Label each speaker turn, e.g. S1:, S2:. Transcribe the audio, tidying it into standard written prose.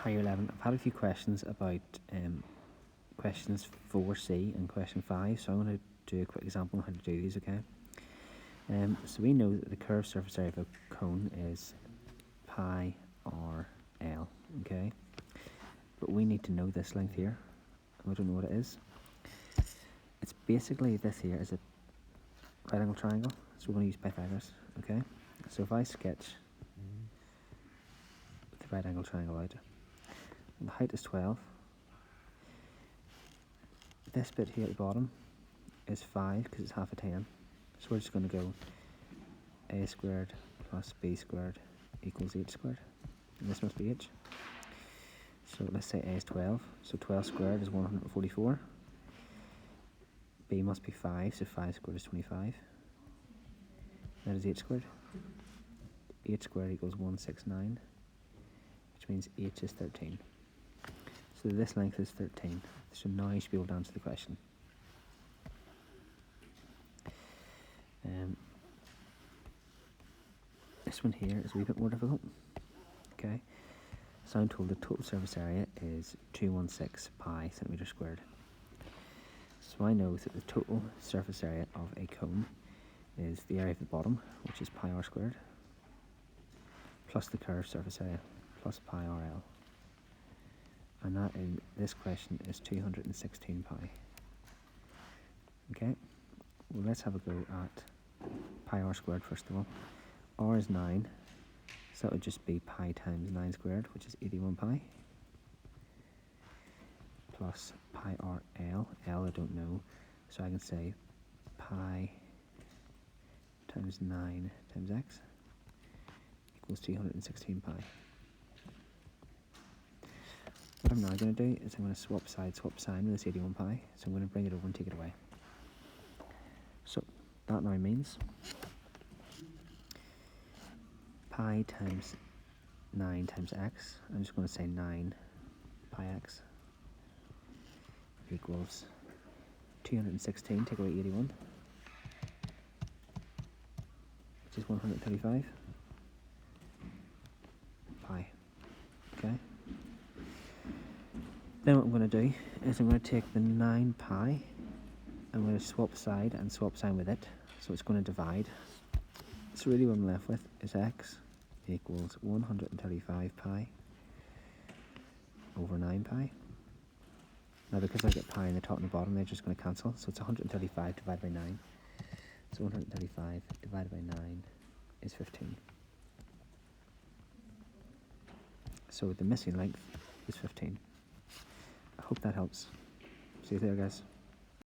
S1: Hi, Year 11. I've had a few questions about questions 4C and question 5, so I'm going to do a quick example on how to do these, okay? So we know that the curved surface area of a cone is pi r L, okay? But we need to know this length here, and we don't know what it is. It's basically, this here is a right angle triangle, so we're going to use Pythagoras, okay? So if I sketch the right angle triangle out, the height is 12. This bit here at the bottom is 5 because it's half a 10. So we're just going to go a squared plus b squared equals h squared. And this must be h. So let's say a is 12. So 12 squared is 144. B must be 5, so 5 squared is 25. That is h squared. H squared equals 169, which means h is 13. So this length is 13. So now you should be able to answer the question. This one here is a wee bit more difficult. Okay, so I'm told the total surface area is 216 pi centimetres squared. So I know that the total surface area of a cone is the area of the bottom, which is pi r squared, plus the curved surface area, plus pi r L. And that in this question is 216 pi. Okay, well let's have a go at pi r squared first of all. R is 9, so that would just be pi times 9 squared, which is 81 pi, plus pi r L. L I don't know, so I can say pi times 9 times x equals 216 pi. What I'm now going to do is I'm going to swap side, swap sign with this 81 pi, so I'm going to bring it over and take it away. So that now means pi times 9 times x, I'm just going to say 9 pi x equals 216, take away 81, which is 135 pi, okay? Then what I'm going to do is I'm going to take the 9 pi, I'm going to swap side and swap sign with it, so it's going to divide. So really what I'm left with is x equals 135 pi over 9 pi. Now because I get pi in the top and the bottom, they're just going to cancel, so it's 135 divided by 9. So 135 divided by 9 is 15. So the missing length is 15. I hope that helps. See you there, guys.